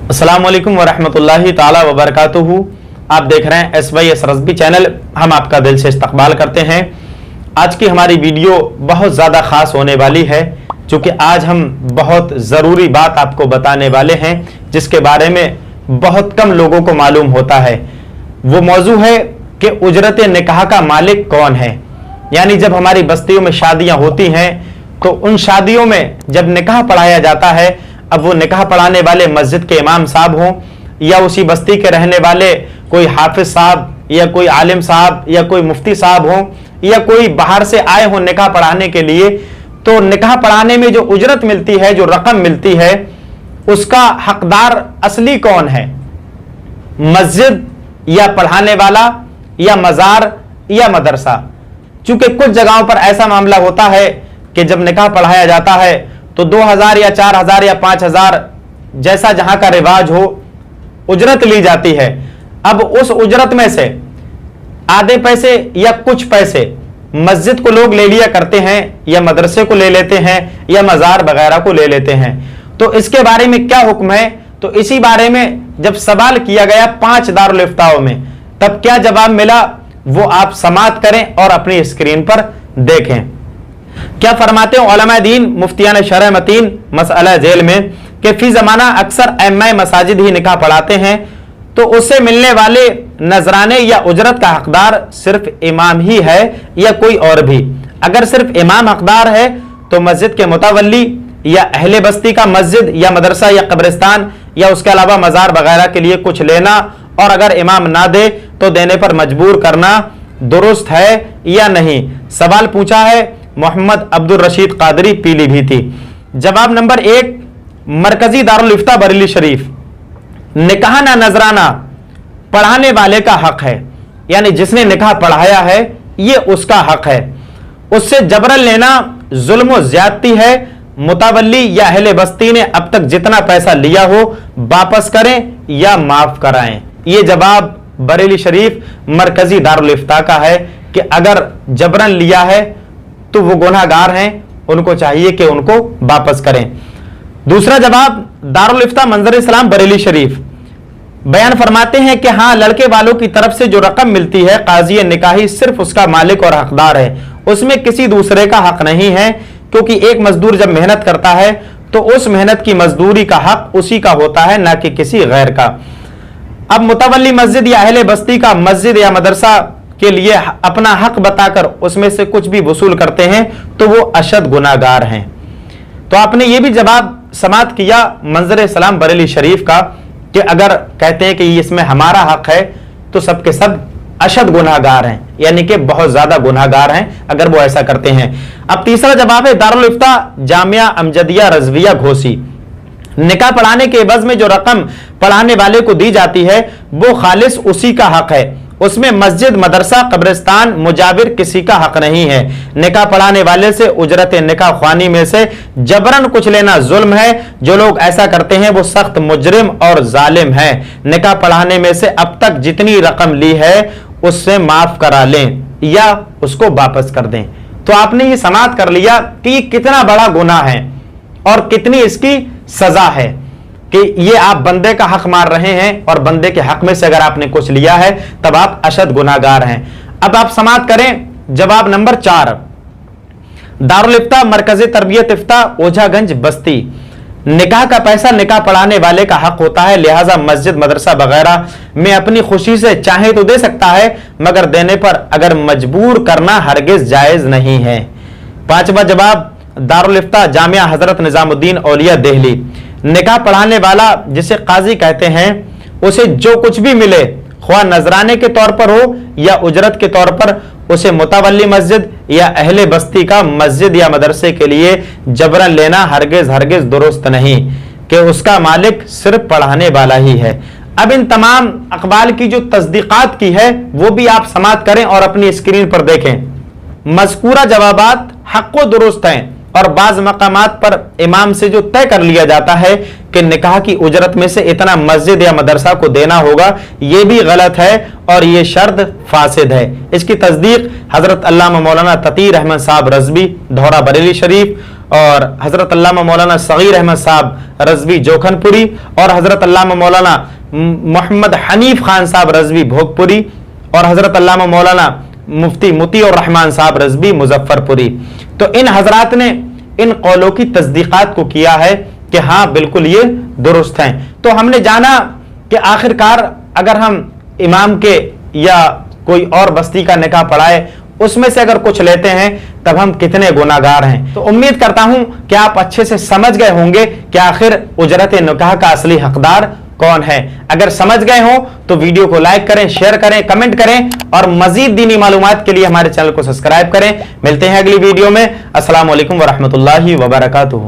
अस्सलाम वालेकुम वरहमतुल्लाहि ताला वबरकातुहू। आप देख रहे हैं SYS रज़बी चैनल। हम आपका दिल से इस्तकबाल करते हैं। आज की हमारी वीडियो बहुत ज़्यादा ख़ास होने वाली है, क्योंकि आज हम बहुत ज़रूरी बात आपको बताने वाले हैं जिसके बारे में बहुत कम लोगों को मालूम होता है। वो मौजू है कि उजरत निकाह का मालिक कौन है। यानी जब हमारी बस्तियों में शादियाँ होती हैं तो उन शादियों में जब निकाह पढ़ाया जाता है, अब वो निकाह पढ़ाने वाले मस्जिद के इमाम साहब हों या उसी बस्ती के रहने वाले कोई हाफिज साहब या कोई आलिम साहब या कोई मुफ्ती साहब हों या कोई बाहर से आए हों निकाह पढ़ाने के लिए, तो निकाह पढ़ाने में जो उजरत मिलती है, जो रकम मिलती है, उसका हकदार असली कौन है? मस्जिद या पढ़ाने वाला या मजार या मदरसा? चूंकि कुछ जगहों पर ऐसा मामला होता है कि जब निकाह पढ़ाया जाता है तो 2000 या 4000 या 5000 जैसा जहां का रिवाज हो उजरत ली जाती है। अब उस उजरत में से आधे पैसे या कुछ पैसे मस्जिद को लोग ले लिया करते हैं या मदरसे को ले लेते हैं या मजार वगैरह को ले लेते हैं। तो इसके बारे में क्या हुक्म है? तो इसी बारे में जब सवाल किया गया 5 दारुल इफ्ताओं में, तब क्या जवाब मिला वो आप समाअत करें और अपनी स्क्रीन पर देखें। क्या फरमाते हैं उलमा दीन मुफ्तियान शरअ मतीन मसअला जेल में कि फी जमाना अक्सर अइम्मा मसाजिद ही निकाह पढ़ाते हैं, तो उससे मिलने वाले नजराने या उजरत का हकदार सिर्फ इमाम ही है या कोई और भी? अगर सिर्फ इमाम हकदार है तो मस्जिद के मुतवल्ली या अहले बस्ती का मस्जिद या मदरसा या कब्रिस्तान या उसके अलावा मजार वगैरह के लिए कुछ लेना, और अगर इमाम ना दे तो देने पर मजबूर करना दुरुस्त है या नहीं? सवाल पूछा है मोहम्मद अब्दुल रशीद कादरी पीलीभीती। जवाब नंबर 1, मरकजी दारुल इफ्ता बरेली शरीफ, निकाह ना नजराना पढ़ाने वाले का हक है। यानी जिसने निकाह पढ़ाया है ये उसका हक है, उससे जबरन लेना जुल्म व ज्यादती है। मुतवल्ली या अहले बस्ती ने अब तक जितना पैसा लिया हो वापस करें या माफ कराएं। ये जवाब बरेली शरीफ मरकजी दारुल इफ्ता का है कि अगर जबरन लिया है तो वो गुनाहगार हैं, उनको चाहिए कि उनको वापस करें। दूसरा जवाब दारुल इफ्ता मंजर इस्लाम बरेली शरीफ बयान फरमाते हैं कि हाँ, लड़के वालों की तरफ से जो रकम मिलती है काजी निकाही सिर्फ उसका मालिक और हकदार है, उसमें किसी दूसरे का हक नहीं है। क्योंकि एक मजदूर जब मेहनत करता है तो उस मेहनत की मजदूरी का हक उसी का होता है, ना कि किसी गैर का। अब मुतवल्ली मस्जिद या अहले बस्ती का मस्जिद या मदरसा के लिए अपना हक बताकर उसमें से कुछ भी वसूल करते हैं तो वो अशद गुनाहगार हैं। तो आपने ये भी जवाब समाअत किया मंजर इस्लाम बरेली शरीफ का कि अगर कहते हैं कि इसमें हमारा हक है तो सबके सब अशद गुनाहगार हैं, यानी कि बहुत ज्यादा गुनाहगार हैं अगर वो ऐसा करते हैं। अब तीसरा जवाब है दारुल इफ्ता जामिया अमजदिया रजविया घोसी, निकाह पढ़ाने के एवज में जो रकम पढ़ाने वाले को दी जाती है वो खालिस उसी का हक है, उसमें मस्जिद मदरसा कब्रिस्तान मुजाविर किसी का हक नहीं है। निकाह पढ़ाने वाले से उजरत निकाह ख्वानी में से जबरन कुछ लेना जुल्म है। जो लोग ऐसा करते हैं वो सख्त मुजरिम और जालिम हैं। निकाह पढ़ाने में से अब तक जितनी रकम ली है उससे माफ करा लें या उसको वापस कर दें। तो आपने ये समाअत कर लिया कि ये कितना बड़ा गुनाह है और कितनी इसकी सजा है कि ये आप बंदे का हक मार रहे हैं और बंदे के हक में से अगर आपने कुछ लिया है तब आप अशद गुनाहगार हैं। अब आप समाअत करें जवाब नंबर 4, दारुल इफ्ता मरकज़े तरबियत इफ्ता ओझागंज बस्ती, निकाह का पैसा निकाह पढ़ाने वाले का हक होता है, लिहाजा मस्जिद मदरसा वगैरह में अपनी खुशी से चाहे तो दे सकता है, मगर देने पर अगर मजबूर करना हरगिज जायज नहीं है। 5वां जवाब दारुल इफ्ता जामिया हजरत निजामुद्दीन औलिया दिल्ली, निकाह पढ़ाने वाला जिसे काजी कहते हैं उसे जो कुछ भी मिले ख्वाह नजराने के तौर पर हो या उजरत के तौर पर, उसे मुतवल्ली मस्जिद या अहले बस्ती का मस्जिद या मदरसे के लिए जबरन लेना हरगिज हरगिज दुरुस्त नहीं, कि उसका मालिक सिर्फ पढ़ाने वाला ही है। अब इन तमाम अकबाल की जो तस्दीकात की है वो भी आप समाअत करें और अपनी स्क्रीन पर देखें। मज़कूरा जवाबात हक़्क़ो दुरुस्त हैं और बाज मकामात पर इमाम से जो तय कर लिया जाता है कि निकाह की उजरत में से इतना मस्जिद या मदरसा को देना होगा, ये भी गलत है और ये शर्त फासिद है। इसकी तस्दीक हजरत अल्लामा मौलाना तकीर अहमद साहब रज़बी धौरा बरेली शरीफ और हजरत अल्लामा मौलाना सगीर अहमद साहब रजवी जोखनपुरी और हजरत अल्लामा मौलाना मोहम्मद हनीफ खान साहब रजवी भोगपुरी और हजरत अल्लामा मौलाना मुफ्ती मुती और रहमान साहब रजवी मुजफ्फरपुरी। तो इन हजरात ने इन कौलों की तस्दीकात को किया है कि हाँ बिल्कुल ये दुरुस्त हैं। तो हमने जाना कि आखिरकार अगर हम इमाम के या कोई और बस्ती का निकाह पढ़ाए उसमें से अगर कुछ लेते हैं तब हम कितने गुनाहगार हैं। तो उम्मीद करता हूं कि आप अच्छे से समझ गए होंगे कि आखिर उजरत निकाह का असली हकदार कौन है। अगर समझ गए हो तो वीडियो को लाइक करें, शेयर करें, कमेंट करें और मजीद दीनी मालूमात के लिए हमारे चैनल को सब्सक्राइब करें। मिलते हैं अगली वीडियो में। अस्सलाम वालेकुम वरहमतुल्लाहि वबरकातुहू।